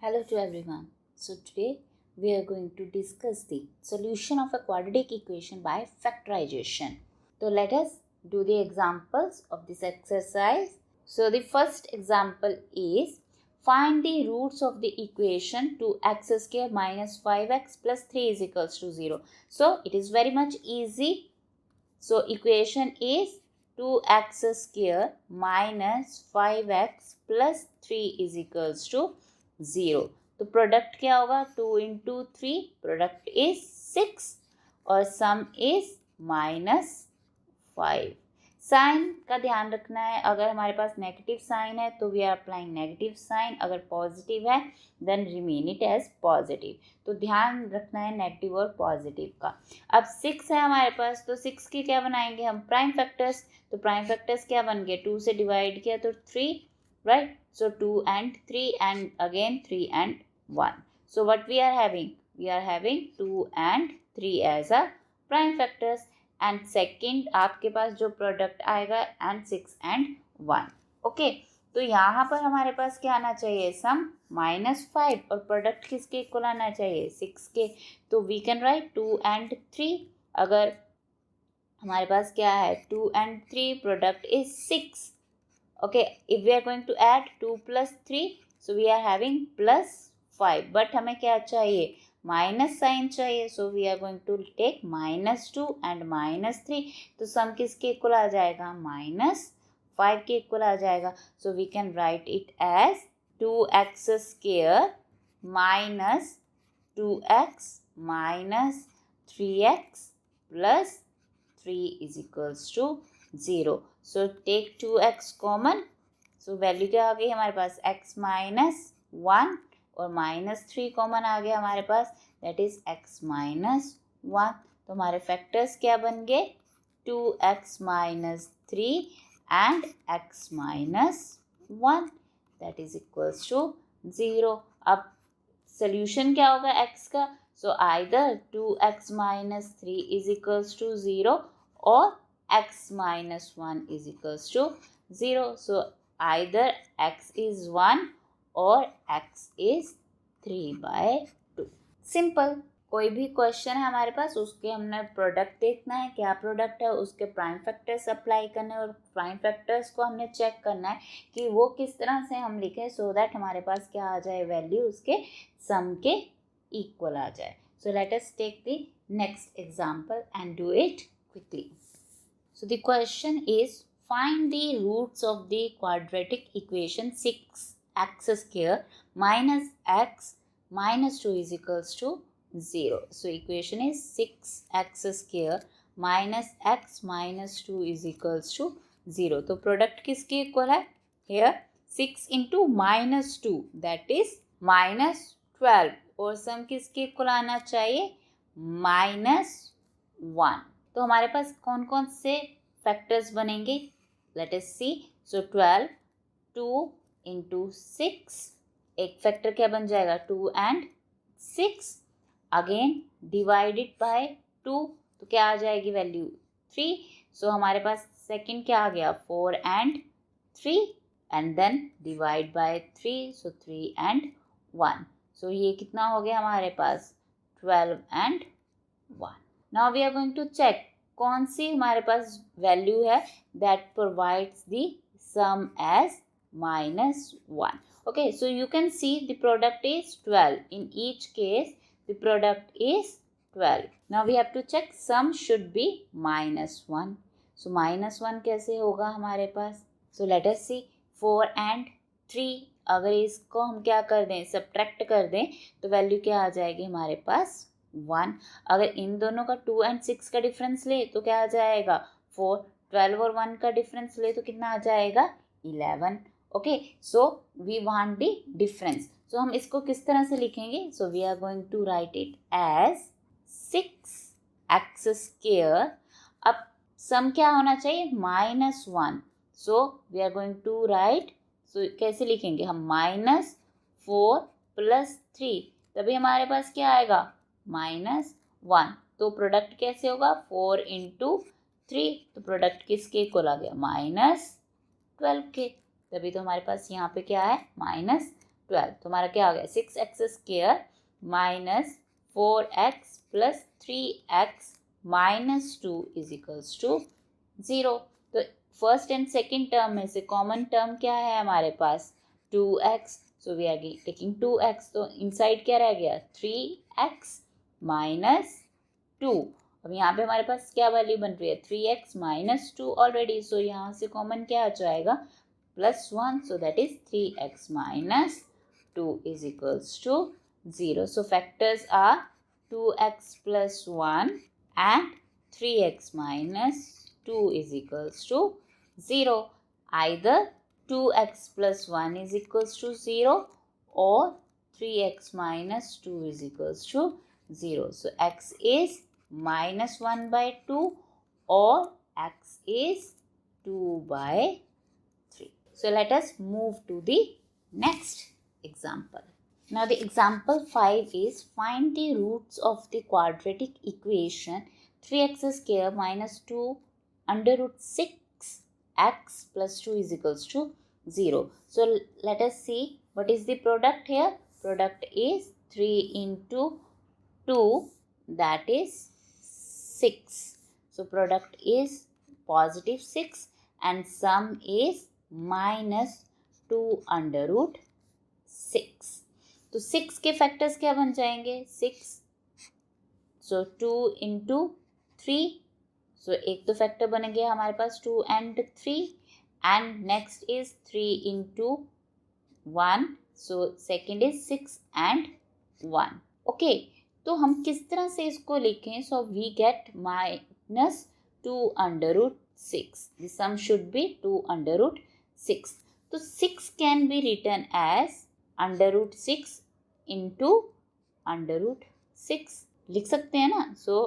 Hello to everyone. So today we are going to discuss the solution of a quadratic equation by factorization. So let us do the examples of this exercise. So the first example is find the roots of the equation 2x square minus 5x plus 3 is equals to 0. So it is very much easy. So equation is 2x square minus 5x plus 3 is equals to 0. तो product क्या होगा 2 into 3 product is 6 और सम is -5. Sign का ध्यान रखना है. अगर हमारे पास नेगेटिव साइन है तो we are applying negative sign. अगर पॉजिटिव है then remain it as positive. तो ध्यान रखना है नेगेटिव और पॉजिटिव का. अब 6 है हमारे पास तो 6 की क्या बनाएंगे हम प्राइम फैक्टर्स. तो प्राइम फैक्टर्स क्या बन गए 2 से डिवाइड किया तो 3, right? So 2 and 3 and again 3 and 1. So what we are having? We are having 2 and 3 as a prime factors. And second आपके पास जो प्रोडक्ट आएगा and 6 and 1. Okay. तो यहाँ पर हमारे पास क्या आना चाहिए सम -5 और प्रोडक्ट किसके इक्वल आना चाहिए 6 के. तो वी कैन राइट 2 and 3. अगर हमारे पास क्या है 2 and 3 product is 6. Okay, if we are going to add 2 plus 3, so we are having plus 5. But हमें क्या चाहिए माइनस साइन चाहिए. So we are going to take -2 and -3. तो सम किसके इक्वल आ जाएगा -5 के इक्वल आ जाएगा. So we can write it as 2x square minus 2x minus 3x plus 3 is equals to 0. So take 2x common. So value क्या आ गई हमारे पास x -1 और -3 common आ गया हमारे पास दैट इज x -1. तो हमारे फैक्टर्स क्या बन गए 2x -3 and x -1 that is equals to 0. अब सोल्यूशन क्या होगा x का. So either 2x -3 is equals to 0 और x -1 is equals to 0. So either x is 1 or x is 3/2. Simple. कोई भी क्वेश्चन है हमारे पास उसके हमने प्रोडक्ट देखना है क्या प्रोडक्ट है उसके प्राइम फैक्टर्स अप्लाई करने और प्राइम फैक्टर्स को हमने चेक करना है कि वो किस तरह से हम लिखें सो दैट हमारे पास क्या आ जाए वैल्यू उसके सम के इक्वल आ जाए. So let us take the next example and do it quickly. So the question is find the roots of the quadratic equation 6x square minus x minus 2 is equals to 0. So equation is 6x square minus x minus 2 is equals to 0. तो product किसके equal है here 6 into -2 that is -12 और sum किसके equal आना चाहिए -1. तो हमारे पास कौन कौन से फैक्टर्स बनेंगे लेट अस सी. सो 12 2 into 6 एक फैक्टर क्या बन जाएगा 2 and 6 अगेन डिवाइडेड बाय 2 तो क्या आ जाएगी वैल्यू 3. सो हमारे पास सेकंड क्या आ गया 4 and 3 and then divide by 3 so 3 and 1. So ये कितना हो गया हमारे पास 12 and 1. Now we are going to check कौन सी हमारे पास वैल्यू है that provides the sum as -1. Okay so you can see the product is 12. In each case the product is 12. Now we have to check sum should be -1. So -1 कैसे होगा हमारे पास. सो let us C 4 and 3 अगर इसको हम क्या कर दें सब्ट्रैक्ट कर दें तो वैल्यू क्या आ जाएगी हमारे पास 1. अगर इन दोनों का 2 and 6 का डिफरेंस ले तो क्या आ जाएगा 4. 12 और 1 का डिफरेंस ले तो कितना आ जाएगा 11. Okay so we want the difference. So हम इसको किस तरह से लिखेंगे. So we are going to write it as 6x square. अब सम क्या होना चाहिए -1. So we are going to write. So कैसे लिखेंगे हम -4 + 3 तभी हमारे पास क्या आएगा -1. तो प्रोडक्ट कैसे होगा 4 into 3 तो प्रोडक्ट किसके इक्वल आ गया -12 के. तभी तो हमारे पास यहाँ पे क्या है 12। तो हमारा क्या आ गया 6x square minus 4x plus 3x minus 2 is equals to 0। तो फर्स्ट एंड सेकेंड टर्म में से कॉमन टर्म क्या है हमारे पास 2x, so we are taking 2x, तो इनसाइड क्या रह गया 3x माइनस 2। अब यहाँ पे हमारे पास क्या वैल्यू बन रही है 3x माइनस 2 ऑलरेडी, सो यहाँ से कॉमन क्या आ जाएगा +1, so that is 3x minus 2 is equals to 0. So factors are 2x plus 1 and 3x minus 2 is equals to 0. Either 2x plus 1 is equals to 0 or 3x minus 2 is equals to 0. So x is minus 1 by 2 or x is 2 by 3. So let us move to the next example. Now the example 5 is find the roots of the quadratic equation 3x square minus 2 under root 6x plus 2 is equals to 0. So let us see what is the product here. Product is 3 into 2, that is 6. So product is positive 6 and sum is minus 2 under root 6। तो 6 के factors क्या बन जाएंगे 6, सो 2 into 3, सो एक तो factor बन गया हमारे पास 2 and 3 and next is 3 into 1, so second is 6 and 1। Okay, तो हम किस तरह से इसको लिखें, so we get minus 2 under root 6, the sum should be 2 under root 6. तो 6 can be written as under root 6 into under root 6 लिख सकते हैं ना. सो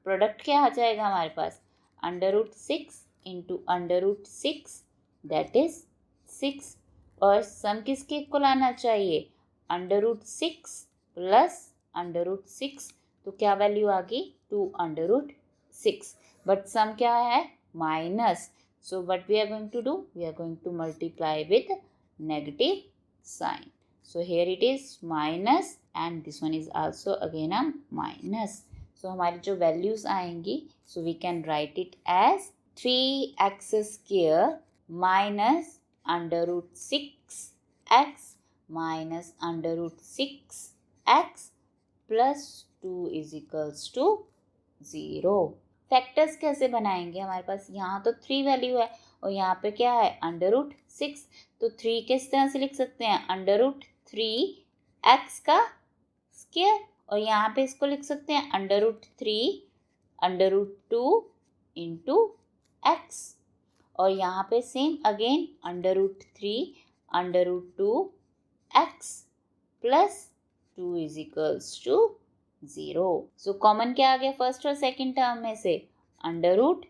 प्रोडक्ट क्या आ जाएगा हमारे पास under root 6 into under root 6 that is 6. और सम किसके इक्वल आना चाहिए under root 6 plus under root 6, तो क्या वैल्यू आ गई 2 अंडर रूट 6. बट सम क्या है minus. So what we are going to do? We are going to multiply with negative sign. So here it is minus and this one is also again a minus. So हमारी जो values आएंगी, so we can write it as 3x square minus under root 6x minus under root 6x plus 2 is equals to 0. Factors कैसे बनाएंगे, हमारे पास यहाँ तो 3 value है और यहाँ पे क्या है अंडर रूट 6, तो 3 किस तरह से लिख सकते हैं अंडर रूट 3x का स्क्वायर, और यहाँ पे इसको लिख सकते हैं under root 3 under root 2 into x, और यहाँ पे same again under root 3 under root 2 x plus 2 is equals to 0. So common क्या आ गया फर्स्ट और सेकंड टर्म में से अंडर रूट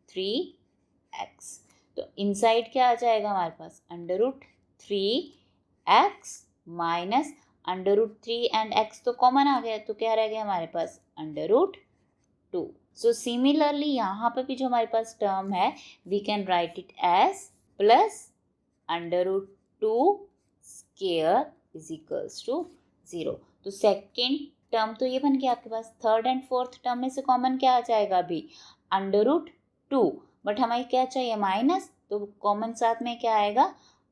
3x. तो इनसाइड क्या आ जाएगा हमारे पास under root 3x minus under root 3 and x तो कॉमन आ गया, तो क्या रह गया हमारे पास अंडर रूट 2. सो सिमिलरली यहाँ पे भी जो हमारे पास टर्म है we can write it as plus under root 2 square is equals to 0. तो सेकेंड टर्म तो ये बन गया आपके पास. थर्ड एंड फोर्थ टर्म में से कॉमन क्या आ जाएगा अभी अंडर रूट 2, बट हमें क्या चाहिए माइनस, तो कॉमन साथ में क्या आएगा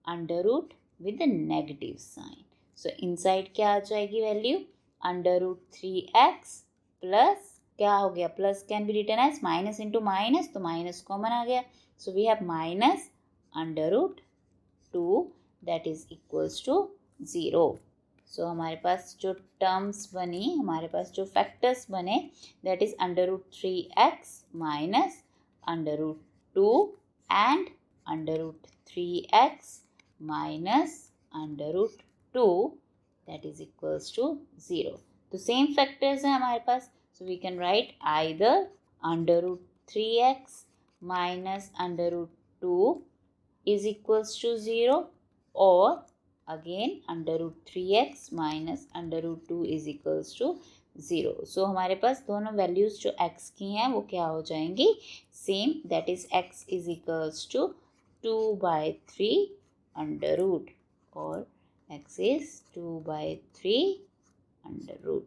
under root with negative sign. So inside क्या आ जाएगी value under root 3x plus क्या हो गया plus can be written as minus into minus, तो माइनस कॉमन आ गया, so we have minus under root 2 that is equals to 0. सो हमारे पास जो टर्म्स बनी, हमारे पास जो फैक्टर्स बने that is under root 3x minus under root 2 and under root 3x minus under root 2 that is equals to 0. तो same factors हैं हमारे पास, so we can write either under root 3x minus under root 2 is equals to 0 और again under root 3x minus under root 2 is equals to 0. सो हमारे पास दोनों values जो x की हैं वो क्या हो जाएंगी same, that is x is equals to 2/3 under root, और x is 2/3 under root.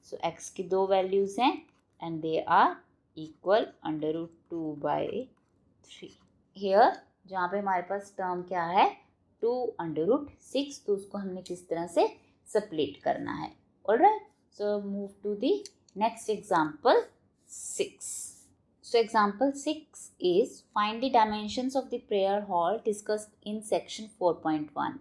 So x की दो वैल्यूज़ हैं and they are equal under root 2/3. Here जहाँ पे हमारे पास टर्म क्या है 2 अंडर रूट 6, तो उसको हमने किस तरह से स्प्लिट करना है. Alright, so move to the next example 6. So example 6 is find the dimensions of the prayer hall discussed in section 4.1.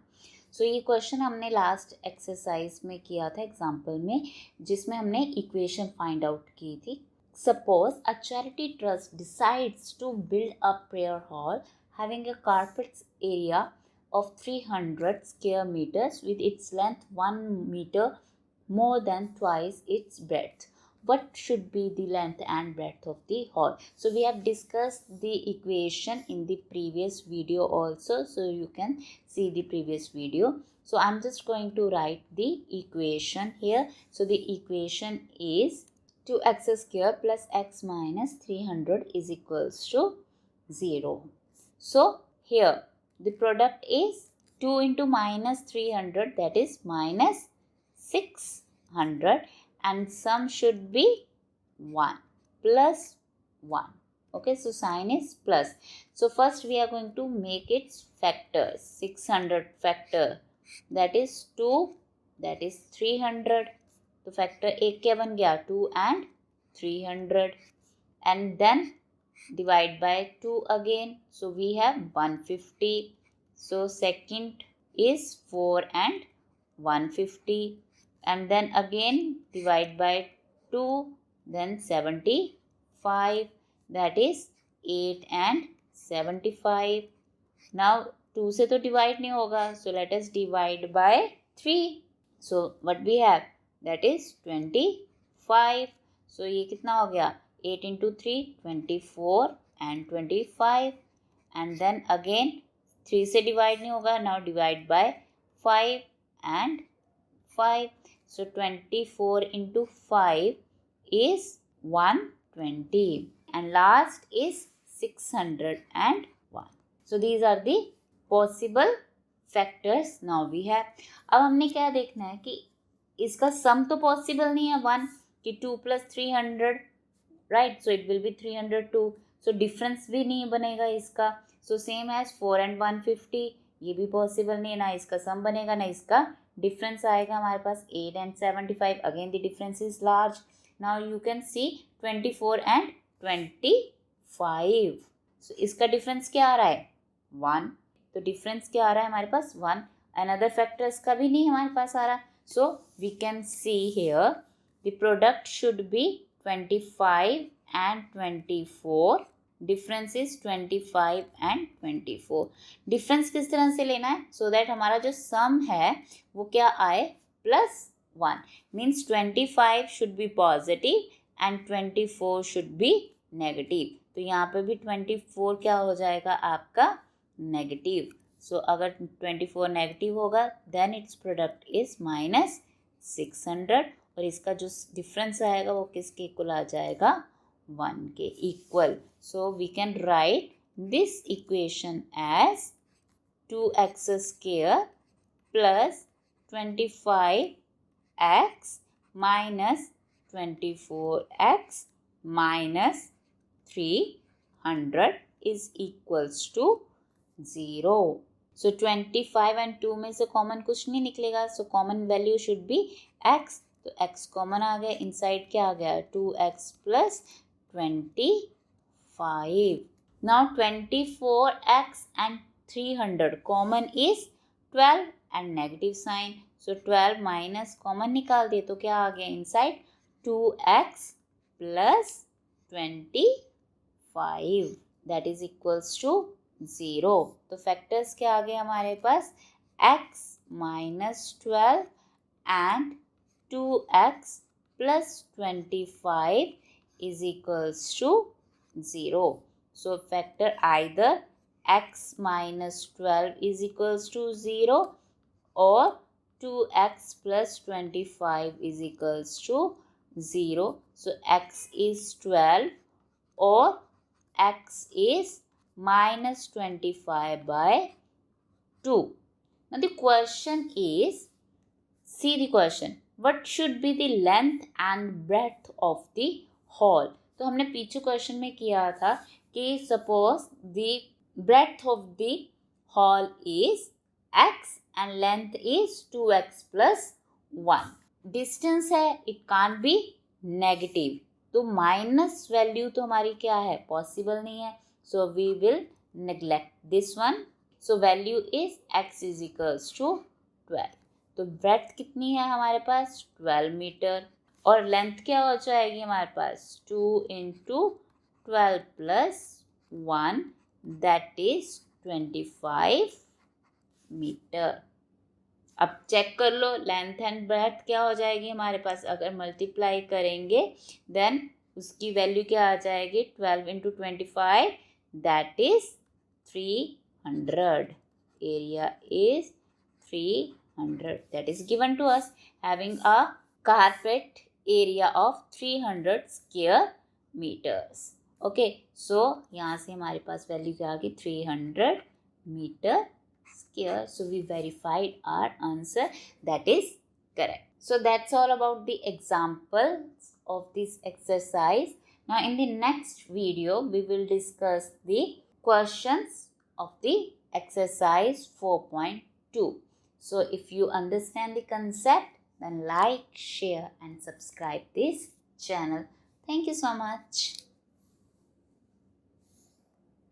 So ये क्वेश्चन हमने लास्ट एक्सरसाइज में किया था एग्जाम्पल में, जिसमें हमने इक्वेशन फाइंड आउट की थी. Suppose a charity trust decides to build a prayer hall having a carpet area of 300 square meters with its length 1 meter more than twice its breadth. What should be the length and breadth of the hall? So we have discussed the equation in the previous video also, so you can see the previous video. So I'm just going to write the equation here. So the equation is 2x square plus x minus 300 is equals to 0. So here the product is 2 into minus 300, that is minus 600, and sum should be 1 plus 1. Okay, so sign is plus. So first we are going to make its factors. 600 factor, that is 2, that is 300. तो factor एक क्या बन गया 2 and 300, and then divide by 2 again. So we have 150. So second is 4 and 150, and then again divide by 2, then 75, that is 8 and 75. Now 2 से तो divide नहीं होगा, so let us divide by 3. So what we have, that is 25. So ये कितना हो गया 8 into 3 24 and 25, and then again 3 से divide नहीं होगा, now divide by 5 and 5. So 24 into 5 is 120, and last is 601. So these are the possible factors now we have. अब हमने क्या देखना है कि इसका सम तो पॉसिबल नहीं है 1 कि 2 plus 300, right, so it will be 302. So difference भी नहीं बनेगा इसका. सो सेम एज 4 and 150, ये भी पॉसिबल नहीं है, ना इसका सम बनेगा ना इसका डिफरेंस आएगा. हमारे पास 8 and 75, again the difference is large. Now you can C 24 and 25. सो इसका डिफरेंस क्या आ रहा है 1, तो डिफरेंस क्या आ रहा है हमारे पास 1. अनदर फैक्टर्स का भी नहीं हमारे पास आ रहा. So we can see here the product should be 25 and 24. Difference is 25 and 24. Difference किस तरह से लेना है सो दैट हमारा जो सम है वो क्या आए +1. Means 25 should be positive and 24 should be negative. तो यहाँ पे भी 24 क्या हो जाएगा आपका नेगेटिव. सो अगर 24 नेगेटिव होगा देन इट्स प्रोडक्ट इज -600, और इसका जो डिफरेंस आएगा वो किसके इक्वल आ जाएगा 1 के इक्वल. So we can write this equation as 2x square plus 25x minus 24x minus 300 is equals to 0. So 25 and 2 में से कॉमन कुछ नहीं निकलेगा, so common value should be x. तो x कॉमन आ गया, इनसाइड क्या आ गया 2x plus 25. Now 24x and 300 common is 12 and negative sign. So 12 minus common निकाल दिए तो क्या आ गया inside 2x plus 25, that is equals to 0. तो फैक्टर्स क्या आ गए हमारे पास x minus 12 and 2x plus 25 is equals to 0. So factor either x minus 12 is equals to 0 or 2x plus 25 is equals to 0. So x is 12 or x is minus 25 by 2. Now the question is, see the question, what should be the length and breadth of the hall? तो हमने पीछे question में किया था कि suppose the breadth of the hall is x and length is 2x plus 1. Distance है, it can't be negative, तो minus value तो हमारी क्या है, पॉसिबल नहीं है, so we will neglect this one. So value is x is equals to 12. तो breadth कितनी है हमारे पास, 12 मीटर, और लेंथ क्या हो जाएगी हमारे पास, 2 into 12 plus 1 that is 25 metre. अब चेक कर लो लेंथ एंड ब्रेड्थ क्या हो जाएगी हमारे पास, अगर मल्टीप्लाई करेंगे देन उसकी वैल्यू क्या आ जाएगी, 12 into 25 that is 300. Area is 300, that is given to us, having a carpet area of 300 square meters. Okay, so यहाँ से हमारे पास वैल्यू क्या आ गई, 300 metre square. So we verified our answer, that is correct. So that's all about the examples of this exercise. Now in the next video we will discuss the questions of the exercise 4.2. So if you understand the concept, then like, share and subscribe this channel. Thank you so much.